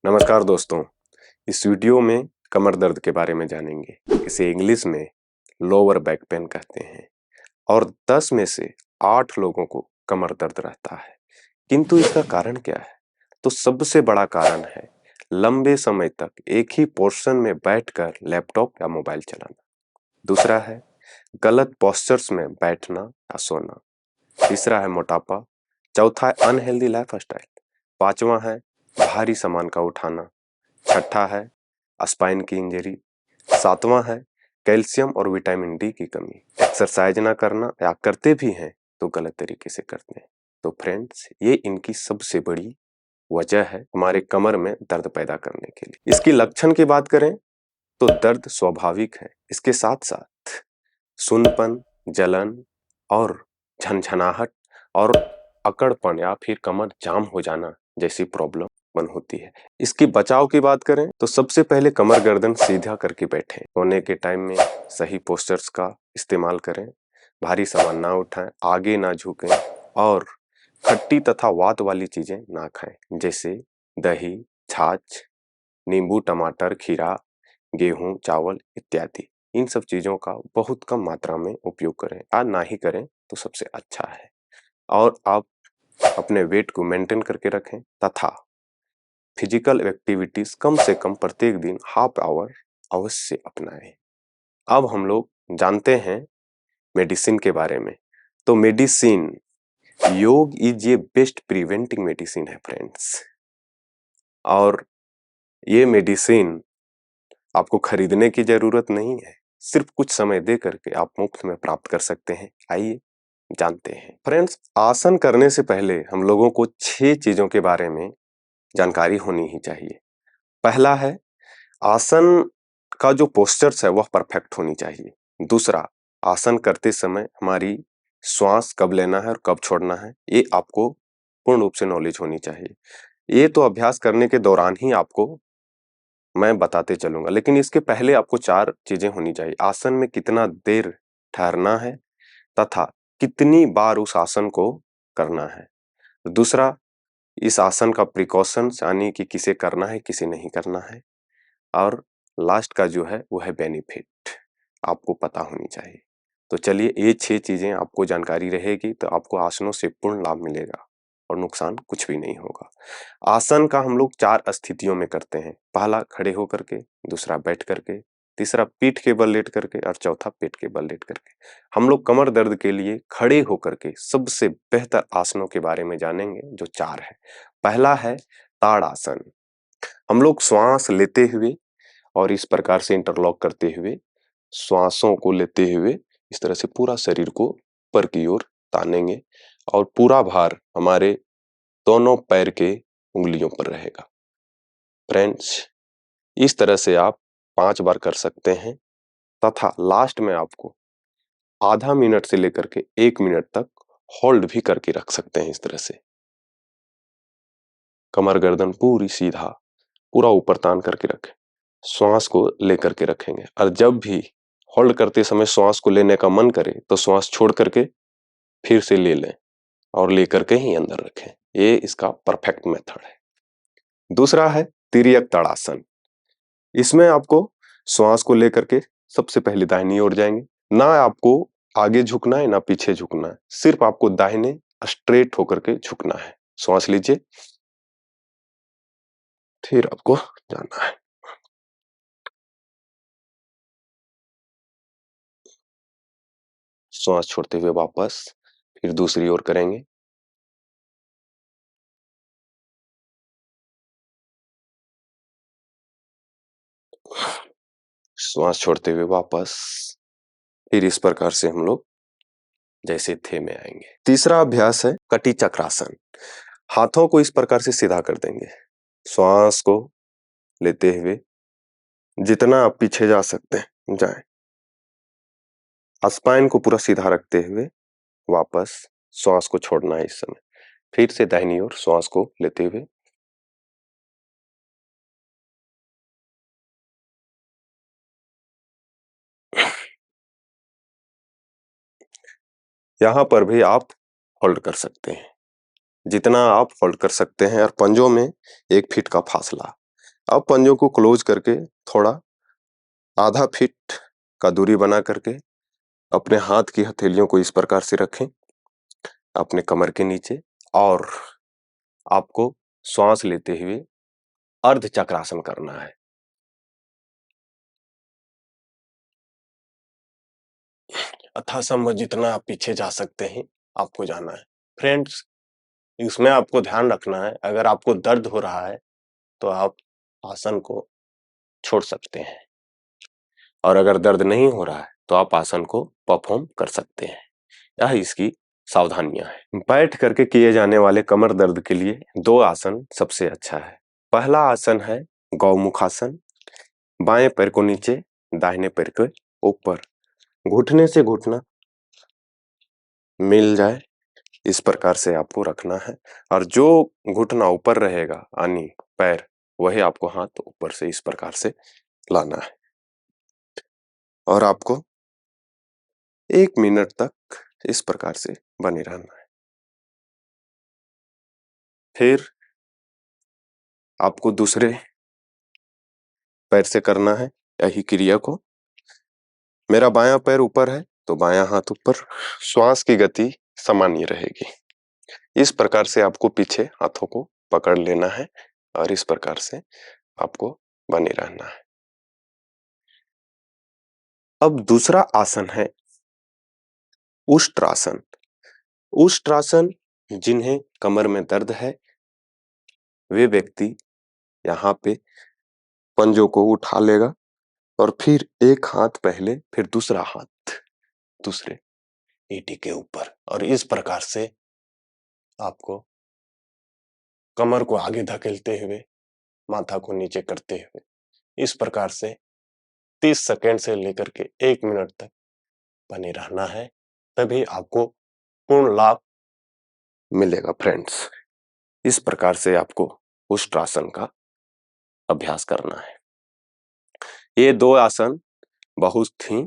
नमस्कार दोस्तों। इस वीडियो में कमर दर्द के बारे में जानेंगे। इसे इंग्लिश में लोअर बैक पेन कहते हैं और 10 में से 8 लोगों को कमर दर्द रहता है। किंतु इसका कारण क्या है? तो सबसे बड़ा कारण है लंबे समय तक एक ही पोर्शन में बैठकर लैपटॉप या मोबाइल चलाना। दूसरा है गलत पोस्चर्स में बैठना या सोना। तीसरा है मोटापा। चौथा है अनहेल्दी लाइफस्टाइल। पांचवा है भारी सामान का उठाना। छठा है स्पाइन की इंजरी। सातवां है कैल्शियम और विटामिन डी की कमी। एक्सरसाइज ना करना या करते भी हैं तो गलत तरीके से करते हैं। तो फ्रेंड्स, ये इनकी सबसे बड़ी वजह है हमारे कमर में दर्द पैदा करने के लिए। इसकी लक्षण की बात करें तो दर्द स्वाभाविक है। इसके साथ साथ सुन्नपन, जलन और झनझनाहट और अकड़पन या फिर कमर जाम हो जाना जैसी प्रॉब्लम बन होती है। इसकी बचाव की बात करें तो सबसे पहले कमर गर्दन सीधा करके बैठें। सोने के टाइम में सही पोस्चर्स का इस्तेमाल करें। भारी सामान ना उठाएं, आगे ना झुकें और खट्टी तथा वात वाली चीजें ना खाएं, जैसे दही, छाछ, नींबू, टमाटर, खीरा, गेहूं, चावल इत्यादि। इन सब चीजों का बहुत कम मात्रा में उपयोग करें या ना ही करें तो सबसे अच्छा है। और आप अपने वेट को मेंटेन करके रखें तथा फिजिकल एक्टिविटीज कम से कम प्रत्येक दिन हाफ आवर अवश्य अपनाएं। अब हम लोग जानते हैं मेडिसिन के बारे में। तो मेडिसिन, योग is a best preventing medicine है फ्रेंड्स। और ये मेडिसिन आपको खरीदने की जरूरत नहीं है, सिर्फ कुछ समय दे करके आप मुफ्त में प्राप्त कर सकते हैं। आइए जानते हैं। फ्रेंड्स, आसन करने से पहले हम लोगों को 6 चीजों के बारे में जानकारी होनी ही चाहिए। पहला है आसन का जो पोस्चर्स है वह परफेक्ट होनी चाहिए। दूसरा, आसन करते समय हमारी श्वास कब लेना है और कब छोड़ना है, ये आपको पूर्ण रूप से नॉलेज होनी चाहिए। ये तो अभ्यास करने के दौरान ही आपको मैं बताते चलूंगा, लेकिन इसके पहले आपको 4 चीजें होनी चाहिए। आसन में कितना देर ठहरना है तथा कितनी बार उस आसन को करना है। दूसरा, इस आसन का प्रिकॉशंस यानी कि किसे करना है किसे नहीं करना है। और लास्ट का जो है वो है बेनिफिट, आपको पता होनी चाहिए। तो चलिए, ये 6 चीजें आपको जानकारी रहेगी तो आपको आसनों से पूर्ण लाभ मिलेगा और नुकसान कुछ भी नहीं होगा। आसन का हम लोग 4 स्थितियों में करते हैं। पहला खड़े होकर के, दूसरा बैठ करके, तीसरा पीठ के बल लेट करके और चौथा पेट के बल लेट करके। हम लोग कमर दर्द के लिए खड़े होकर के सबसे बेहतर आसनों के बारे में जानेंगे, जो 4 है। पहला है ताड़ासन। हम लोग श्वास लेते हुए और इस प्रकार से इंटरलॉक करते हुए, श्वासों को लेते हुए इस तरह से पूरा शरीर को ऊपर की ओर तानेंगे और पूरा भार हमारे दोनों पैर के उंगलियों पर रहेगा। फ्रेंड्स, इस तरह से आप 5 बार कर सकते हैं तथा लास्ट में आपको आधा मिनट से लेकर के 1 मिनट तक होल्ड भी करके रख सकते हैं। इस तरह से कमर गर्दन पूरी सीधा पूरा ऊपर तान करके रखें, श्वास को लेकर के रखेंगे और जब भी होल्ड करते समय श्वास को लेने का मन करे तो श्वास छोड़ करके फिर से ले लें और लेकर के ही अंदर रखें। ये इसका परफेक्ट मेथड है। दूसरा है तिर्यक ताड़ासन। इसमें आपको श्वास को लेकर के सबसे पहले दाहिनी ओर जाएंगे। ना आपको आगे झुकना है ना पीछे झुकना है, सिर्फ आपको दाहिने स्ट्रेट होकर के झुकना है। श्वास लीजिए, फिर आपको जाना है। श्वास छोड़ते हुए वापस फिर दूसरी ओर करेंगे। श्वास छोड़ते हुए वापस, फिर इस प्रकार से हम लोग जैसे थे में आएंगे। तीसरा अभ्यास है कटी चक्रासन। हाथों को इस प्रकार से सीधा कर देंगे। श्वास को लेते हुए जितना आप पीछे जा सकते हैं जाएं। स्पाइन को पूरा सीधा रखते हुए वापस श्वास को छोड़ना है। इस समय फिर से दाहिनी ओर श्वास को लेते हुए यहां पर भी आप होल्ड कर सकते हैं जितना आप होल्ड कर सकते हैं और पंजों में 1 फीट का फासला। अब पंजों को क्लोज करके थोड़ा आधा फीट का दूरी बना करके अपने हाथ की हथेलियों को इस प्रकार से रखें अपने कमर के नीचे, और आपको श्वास लेते हुए अर्ध चक्रासन करना है। यथासंभव जितना आप पीछे जा सकते हैं आपको जाना है। फ्रेंड्स, इसमें आपको ध्यान रखना है, अगर आपको दर्द हो रहा है तो आप आसन को छोड़ सकते हैं, और अगर दर्द नहीं हो रहा है तो आप आसन को परफॉर्म कर सकते हैं। यह इसकी सावधानियां हैं। बैठ करके किए जाने वाले कमर दर्द के लिए दो आसन सबसे अच्छा है। पहला आसन है गौमुखासन। बाएं पैर को नीचे, दाहिने पैर के ऊपर, घुटने से घुटना मिल जाए इस प्रकार से आपको रखना है, और जो घुटना ऊपर रहेगा यानी पैर, वही आपको हाथ ऊपर से इस प्रकार से लाना है, और आपको 1 मिनट तक इस प्रकार से बने रहना है। फिर आपको दूसरे पैर से करना है यही क्रिया को। मेरा बायां पैर ऊपर है तो बायां हाथ ऊपर, श्वास की गति सामान्य रहेगी। इस प्रकार से आपको पीछे हाथों को पकड़ लेना है और इस प्रकार से आपको बने रहना है। अब दूसरा आसन है उष्ट्रासन। उष्ट्रासन, जिन्हें कमर में दर्द है वे व्यक्ति यहाँ पे पंजों को उठा लेगा और फिर एक हाथ पहले, फिर दूसरा हाथ दूसरे ईटी के ऊपर, और इस प्रकार से आपको कमर को आगे धकेलते हुए, माथा को नीचे करते हुए, इस प्रकार से 30 सेकेंड से लेकर के 1 मिनट तक बने रहना है, तभी आपको पूर्ण लाभ मिलेगा। फ्रेंड्स, इस प्रकार से आपको उष्ट्रासन का अभ्यास करना है। ये दो आसन बहुत ही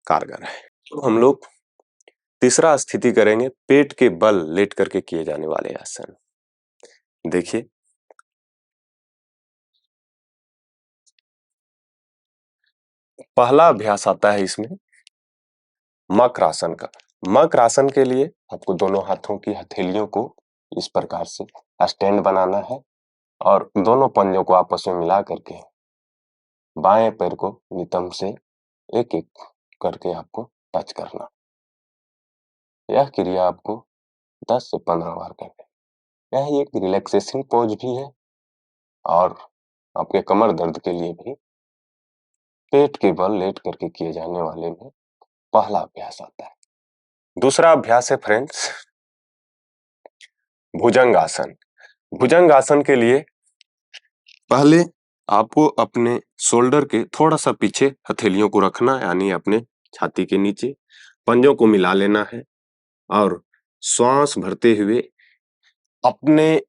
कारगर है। तो हम लोग तीसरा स्थिति करेंगे, पेट के बल लेट करके किए जाने वाले आसन। देखिए, पहला अभ्यास आता है इसमें मकर आसन का। मकर आसन के लिए आपको दोनों हाथों की हथेलियों को इस प्रकार से स्टैंड बनाना है और दोनों पंजों को आपस में मिला करके बाएं पैर को नितंब से एक एक करके आपको टच करना। यह क्रिया आपको 10 से 15 बार करनी। यह एक रिलैक्सेशन पोज भी है और आपके कमर दर्द के लिए भी पेट के बल लेट करके किए जाने वाले में पहला अभ्यास आता है। दूसरा अभ्यास है फ्रेंड्स भुजंग आसन। भुजंग आसन के लिए पहले आपको अपने शोल्डर के थोड़ा सा पीछे हथेलियों को रखना, यानी अपने छाती के नीचे पंजों को मिला लेना है और श्वास भरते हुए अपने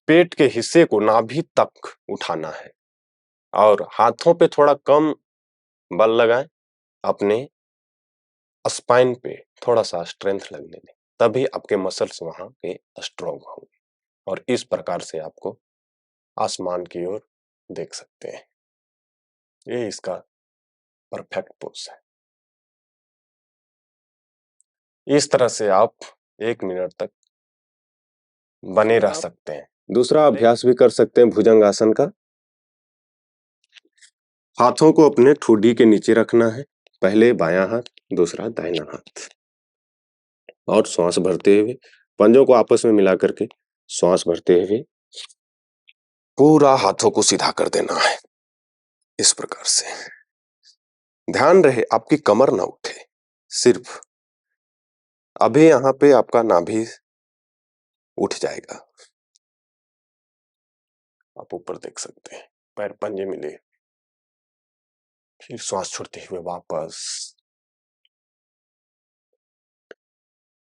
पेट के हिस्से को नाभि तक उठाना है और हाथों पे थोड़ा कम बल लगाएं, अपने स्पाइन पे थोड़ा सा स्ट्रेंथ लगने दें, तभी आपके मसल्स वहां पे स्ट्रोंग होंगे और इस प्रकार से आपको आसमान की ओर देख सकते हैं। ये इसका परफेक्ट पोज है। इस तरह से आप 1 मिनट तक बने रह सकते हैं। दूसरा अभ्यास भी कर सकते हैं भुजंग आसन का। हाथों को अपने ठुड्डी के नीचे रखना है, पहले बायां हाथ, दूसरा दाहिना हाथ, और श्वास भरते हुए पंजों को आपस में मिला करके श्वास भरते हुए पूरा हाथों को सीधा कर देना है। इस प्रकार से ध्यान रहे आपकी कमर ना उठे, सिर्फ अभी यहाँ पे आपका नाभि उठ जाएगा। आप ऊपर देख सकते हैं, पैर पंजे मिले, फिर श्वास छोड़ते हुए वापस।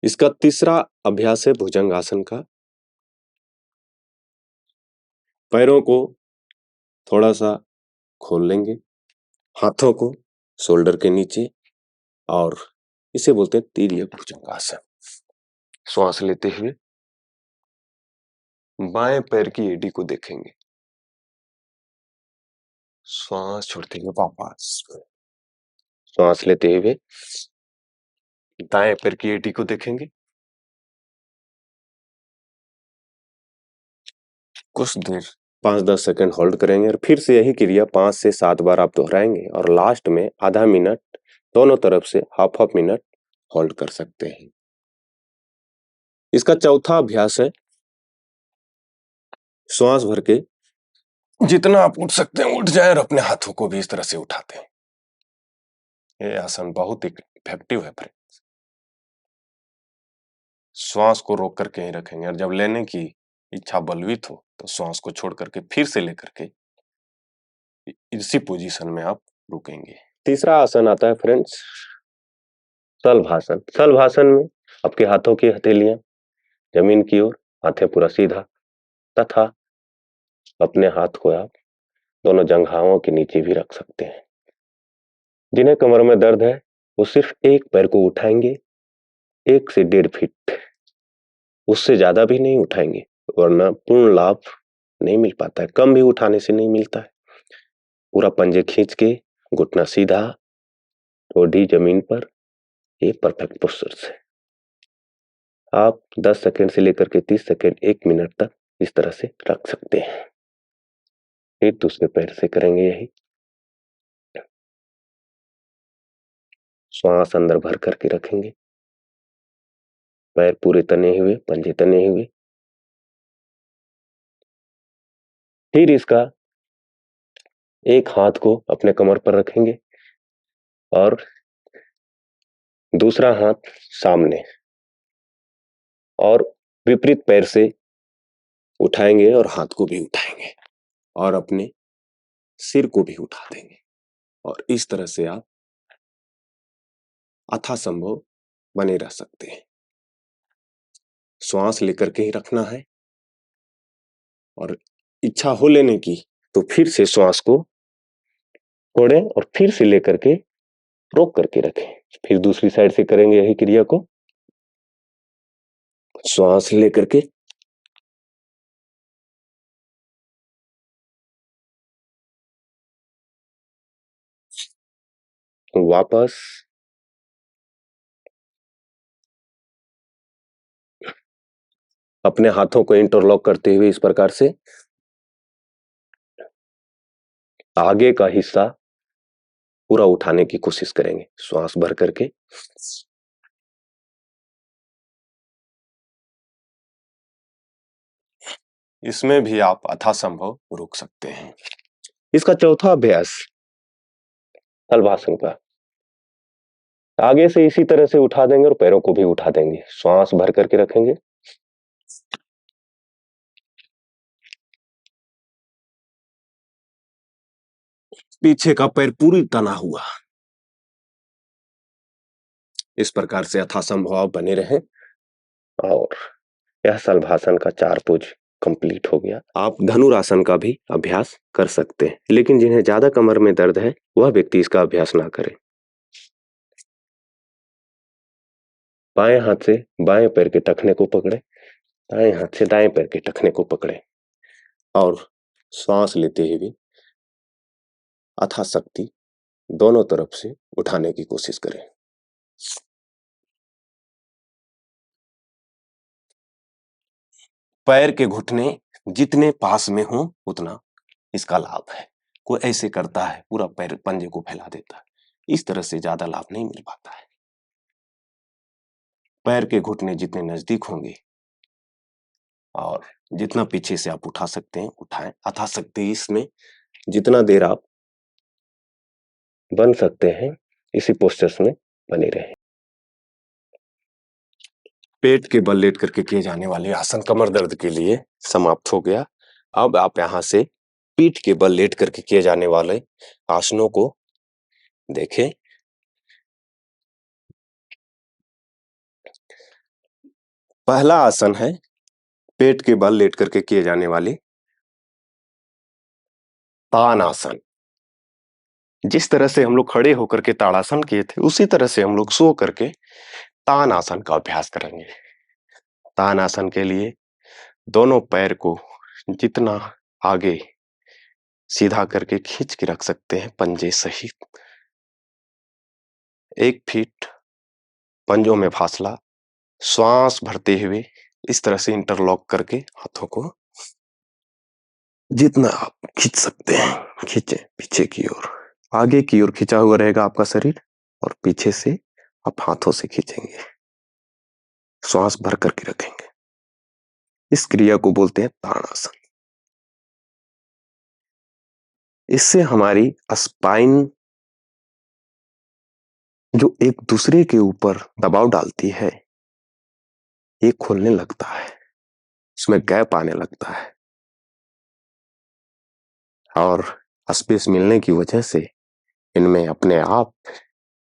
इसका तीसरा अभ्यास है भुजंग आसन का। पैरों को थोड़ा सा खोल लेंगे, हाथों को शोल्डर के नीचे, और इसे बोलते हैं तिर्यक भुजंगासन। श्वास लेते हुए बाएं पैर की एड़ी को देखेंगे, श्वास छोड़ते हुए वापस, श्वास लेते हुए दाएं पैर की एड़ी को देखेंगे, कुछ देर 5-10 सेकंड होल्ड करेंगे और फिर से यही क्रिया 5 से 7 बार आप दोहराएंगे और लास्ट में आधा मिनट दोनों तरफ से हाफ हाफ मिनट होल्ड कर सकते हैं। इसका चौथा अभ्यास है श्वास भर के जितना आप उठ सकते हैं उठ जाए और अपने हाथों को भी इस तरह से उठाते हैं। ये आसन बहुत ही इफेक्टिव है फ्रेंड्स। श्वास को रोक करके ही रखेंगे और जब लेने की इच्छा बलवित हो तो श्वास को छोड़ करके फिर से लेकर के इसी पोजीशन में आप रुकेंगे। तीसरा आसन आता है फ्रेंड्स शलभासन। शलभासन में आपके हाथों की हथेलियां जमीन की ओर, हाथे पूरा सीधा तथा अपने हाथ को आप दोनों जंघाओं के नीचे भी रख सकते हैं। जिन्हें कमर में दर्द है वो सिर्फ एक पैर को उठाएंगे 1 से 1.5 फीट, उससे ज्यादा भी नहीं उठाएंगे वरना पूर्ण लाभ नहीं मिल पाता है, कम भी उठाने से नहीं मिलता है। पूरा पंजे खींच के घुटना सीधा, ठोडी जमीन पर, ये परफेक्ट पोस्चर है। आप 10 सेकंड से लेकर के 30 सेकंड 1 मिनट तक इस तरह से रख सकते हैं। फिर दूसरे पैर से करेंगे यही, श्वास अंदर भर करके रखेंगे, पैर पूरे तने हुए, पंजे तने हुए। फिर इसका एक हाथ को अपने कमर पर रखेंगे और दूसरा हाथ सामने और विपरीत पैर से उठाएंगे और हाथ को भी उठाएंगे और अपने सिर को भी उठा देंगे और इस तरह से आप यथासंभव बने रह सकते हैं। श्वास लेकर के ही रखना है और इच्छा हो लेने की तो फिर से श्वास को छोड़ें और फिर से लेकर के रोक करके रखें। फिर दूसरी साइड से करेंगे यही क्रिया को, श्वास लेकर के वापस, अपने हाथों को इंटरलॉक करते हुए इस प्रकार से आगे का हिस्सा पूरा उठाने की कोशिश करेंगे श्वास भर करके। इसमें भी आप यथासंभव रुक सकते हैं। इसका चौथा अभ्यास शलभासन का, आगे से इसी तरह से उठा देंगे और पैरों को भी उठा देंगे, श्वास भर करके रखेंगे, पीछे का पैर पूरी तना हुआ, इस प्रकार से यथासंभव आप बने रहें और यह शलभासन का 4 पोज कंप्लीट हो गया। आप धनुरासन का भी अभ्यास कर सकते हैं, लेकिन जिन्हें ज्यादा कमर में दर्द है वह व्यक्ति इसका अभ्यास ना करें। बाएं हाथ से बाएं पैर के टखने को पकड़े, दाएं हाथ से दाएं पैर के टखने को पकड़े और श्वास लेते हुए यथाशक्ति दोनों तरफ से उठाने की कोशिश करें। पैर के घुटने जितने पास में हो उतना इसका लाभ है। कोई ऐसे करता है पूरा पैर पंजे को फैला देता है, इस तरह से ज्यादा लाभ नहीं मिल पाता है। पैर के घुटने जितने नजदीक होंगे और जितना पीछे से आप उठा सकते हैं उठाएं, यथाशक्ति इसमें जितना देर आप बन सकते हैं इसी पोस्चर्स में बने रहें। पेट के बल लेट करके किए जाने वाले आसन कमर दर्द के लिए समाप्त हो गया। अब आप यहां से पीठ के बल लेट करके किए जाने वाले आसनों को देखें। पहला आसन है पेट के बल लेट करके किए जाने वाले तानासन। जिस तरह से हम लोग खड़े होकर के ताड़ासन किए थे उसी तरह से हम लोग सो करके तानासन का अभ्यास करेंगे। तानासन के लिए दोनों पैर को जितना आगे सीधा करके खींच के रख सकते हैं पंजे सहित। 1 फीट पंजों में फासला, श्वास भरते हुए इस तरह से इंटरलॉक करके हाथों को जितना आप खींच सकते हैं खींचे पीछे की ओर। आगे की ओर खींचा हुआ रहेगा आपका शरीर और पीछे से आप हाथों से खींचेंगे, श्वास भर करके रखेंगे। इस क्रिया को बोलते हैं ताड़ासन। इससे हमारी स्पाइन जो एक दूसरे के ऊपर दबाव डालती है, ये खुलने लगता है, उसमें गैप आने लगता है और स्पेस मिलने की वजह से इनमें अपने आप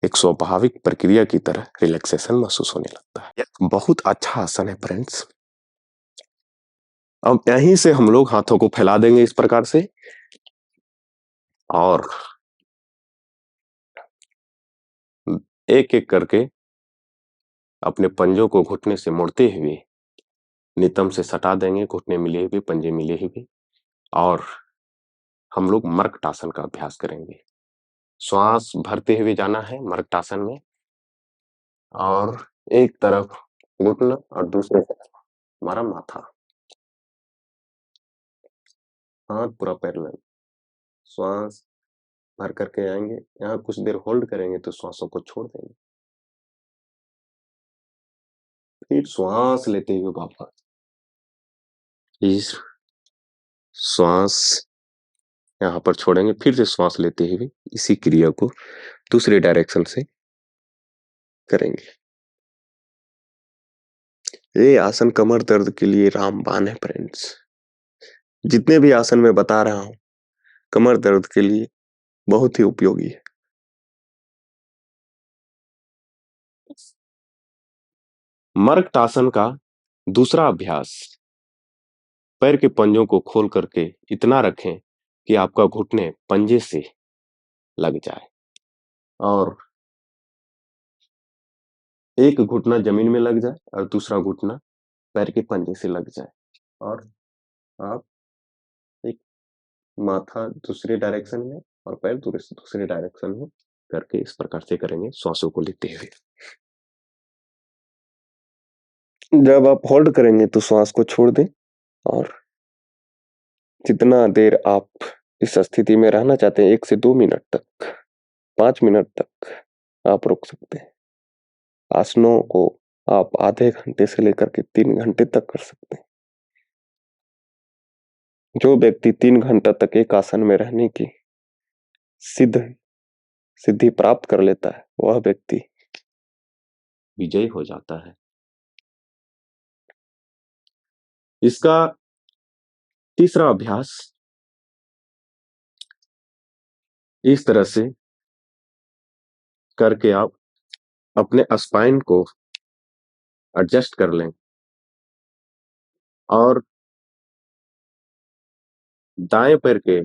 एक स्वाभाविक प्रक्रिया की तरह रिलैक्सेशन महसूस होने लगता है। यह बहुत अच्छा आसन है फ्रेंड्स। अब यहीं से हम लोग हाथों को फैला देंगे इस प्रकार से और एक एक करके अपने पंजों को घुटने से मुड़ते हुए नितंब से सटा देंगे, घुटने मिले हुए पंजे मिले हुए, और हम लोग मर्कटासन का अभ्यास करेंगे। श्वास भरते हुए जाना है मर्कटासन में और एक तरफ घुटना और दूसरे तरफ हमारा माथा, हाथ पूरा पैरेलल। श्वास भर करके आएंगे, यहाँ कुछ देर होल्ड करेंगे तो श्वासों को छोड़ देंगे, फिर श्वास लेते हुए वापस इस श्वास यहाँ पर छोड़ेंगे, फिर से श्वास लेते हुए इसी क्रिया को दूसरे डायरेक्शन से करेंगे। ये आसन कमर दर्द के लिए रामबाण है फ्रेंड्स। जितने भी आसन मैं बता रहा हूं कमर दर्द के लिए बहुत ही उपयोगी है। मर्कटासन का दूसरा अभ्यास, पैर के पंजों को खोल करके इतना रखें कि आपका घुटने पंजे से लग जाए और एक घुटना जमीन में लग जाए और दूसरा घुटना पैर के पंजे से लग जाए और आप एक माथा दूसरे डायरेक्शन में और पैर दूसरे डायरेक्शन में करके इस प्रकार से करेंगे श्वासों को लेते हुए। जब आप होल्ड करेंगे तो श्वास को छोड़ दें और जितना देर आप इस स्थिति में रहना चाहते हैं 1 से 2 मिनट तक, 5 मिनट तक आप रुक सकते हैं। आसनों को आप आधे घंटे से लेकर के 3 घंटे तक कर सकते हैं। जो व्यक्ति 3 घंटा तक एक आसन में रहने की सिद्धि प्राप्त कर लेता है, वह व्यक्ति विजयी हो जाता है। इसका तीसरा अभ्यास इस तरह से करके आप अपने स्पाइन को एडजस्ट कर लें और दाएं पैर के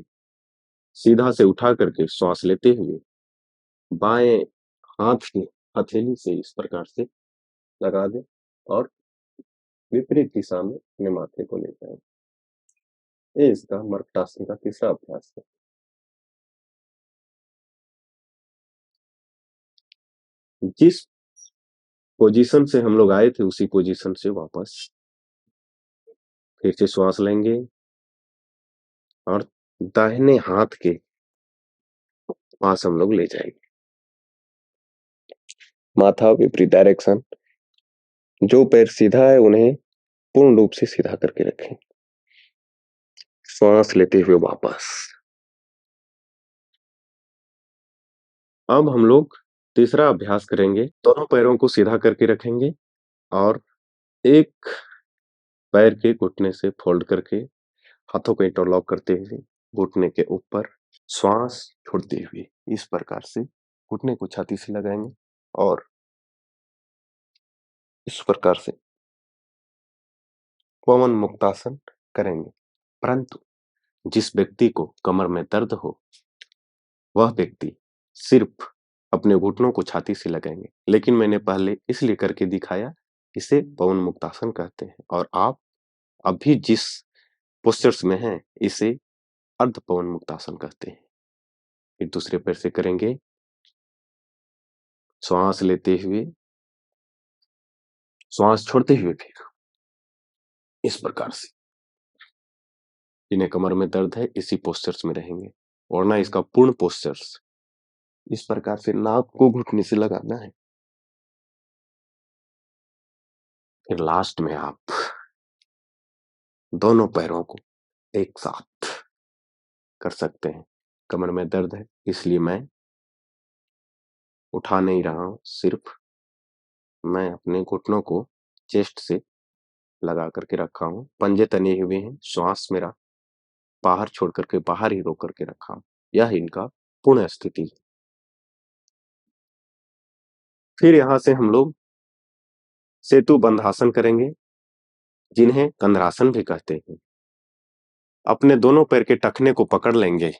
सीधा से उठा करके श्वास लेते हुए बाएं हाथ की हथेली से इस प्रकार से लगा दें और विपरीत दिशा में अपने माथे को ले जाएं। ये इसका मर्कटासन का तीसरा अभ्यास है। जिस पोजीशन से हम लोग आए थे उसी पोजीशन से वापस फिर से श्वास लेंगे और दाहिने हाथ के पास हम लोग ले जाएंगे, माथा विपरीत डायरेक्शन। जो पैर सीधा है उन्हें पूर्ण रूप से सीधा करके रखें, श्वास लेते हुए वापस। अब हम लोग तीसरा अभ्यास करेंगे, दोनों पैरों को सीधा करके रखेंगे और एक पैर के घुटने से फोल्ड करके हाथों को इंटरलॉक करते हुए घुटने के ऊपर श्वास छोड़ते हुए इस प्रकार से घुटने को छाती से लगाएंगे और इस प्रकार से पवन मुक्तासन करेंगे। परंतु जिस व्यक्ति को कमर में दर्द हो वह व्यक्ति सिर्फ अपने घुटनों को छाती से लगाएंगे, लेकिन मैंने पहले इसलिए करके दिखाया, इसे पवन मुक्तासन कहते हैं और आप अभी जिस पोस्चर्स में हैं इसे अर्ध पवन मुक्त आसन कहते हैं। फिर दूसरे पैर से करेंगे, श्वास लेते हुए, श्वास छोड़ते हुए फिर इस प्रकार से। जिन्हें कमर में दर्द है इसी पोस्चर्स में रहेंगे, वरना इसका पूर्ण पोस्चर्स इस प्रकार से नाक को घुटने से लगाना है। फिर लास्ट में आप दोनों पैरों को एक साथ कर सकते हैं। कमर में दर्द है इसलिए मैं उठा नहीं रहा हूं, सिर्फ मैं अपने घुटनों को चेस्ट से लगा करके रखा हूं, पंजे तने हुए हैं, श्वास मेरा बाहर छोड़ करके बाहर ही रोक करके रखा हूं। यह इनका पूर्ण स्थिति है। फिर यहां से हम लोग सेतु बंधासन करेंगे, जिन्हें कंधरासन भी कहते हैं। अपने दोनों पैर के टखने को पकड़ लेंगे,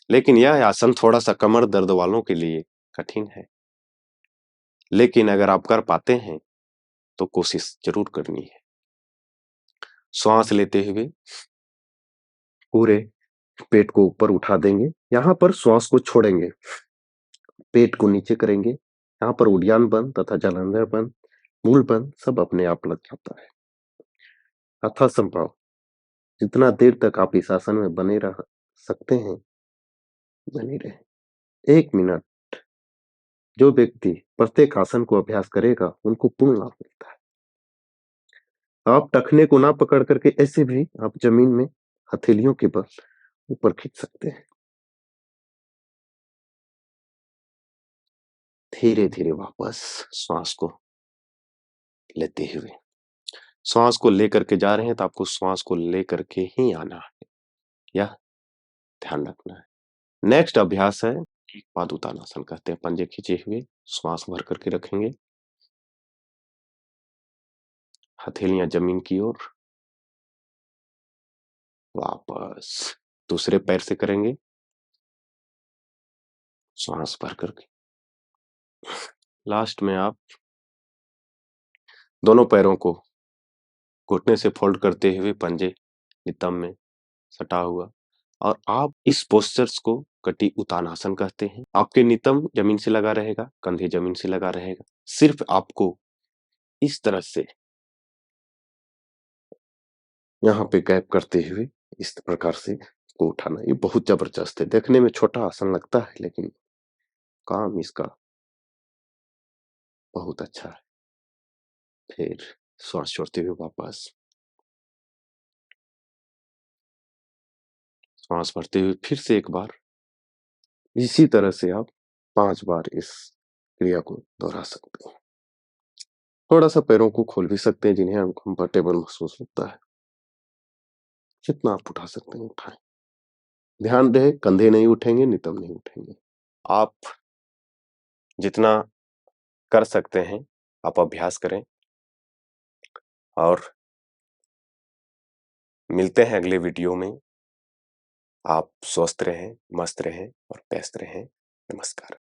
लेकिन यह आसन थोड़ा सा कमर दर्द वालों के लिए कठिन है, लेकिन अगर आप कर पाते हैं तो कोशिश जरूर करनी है। श्वास लेते हुए पूरे पेट को ऊपर उठा देंगे, यहां पर श्वास को छोड़ेंगे, पेट को नीचे करेंगे। यहाँ पर उद्यान बंद तथा जलांधर बंद, मूल बंद सब अपने आप लग जाता है। यथासंभव जितना देर तक आप इस आसन में बने रह सकते हैं बने रहे। 1 मिनट जो व्यक्ति प्रत्येक आसन को अभ्यास करेगा उनको पूर्ण लाभ मिलता है। आप टखने को ना पकड़ करके ऐसे भी आप जमीन में हथेलियों के बल ऊपर खींच सकते हैं। धीरे धीरे वापस श्वास को लेते हुए, श्वास को लेकर के जा रहे हैं तो आपको श्वास को लेकर के ही आना है, यह ध्यान रखना है। नेक्स्ट अभ्यास है एक पाद उत्तानासन कहते हैं। पंजे खींचे हुए श्वास भर करके रखेंगे, हथेलियां जमीन की ओर, वापस दूसरे पैर से करेंगे, श्वास भर करके। लास्ट में आप दोनों पैरों को घुटने से फोल्ड करते हुए पंजे नितंब में सटा हुआ, और आप इस पोस्चर्स को कटी उत्तानासन कहते हैं। आपके नितंब जमीन से लगा रहेगा, कंधे जमीन से लगा रहेगा, सिर्फ आपको इस तरह से यहाँ पे गैप करते हुए इस प्रकार से को उठाना। ये बहुत जबरदस्त है, देखने में छोटा आसन लगता है लेकिन काम इसका बहुत अच्छा है। फिर श्वास छोड़ते हुए वापस, श्वास भरते हुए फिर से एक बार। इसी तरह से आप 5 बार इस क्रिया को दोहरा सकते हैं। थोड़ा सा पैरों को खोल भी सकते हैं, जिन्हें अनकंफर्टेबल महसूस होता है। जितना आप उठा सकते हैं उठाएं। ध्यान रहे कंधे नहीं उठेंगे, नितंब नहीं उठेंगे। आप जितना कर सकते हैं आप अभ्यास करें, और मिलते हैं अगले वीडियो में। आप स्वस्थ रहें, मस्त रहें और व्यस्त रहें। नमस्कार।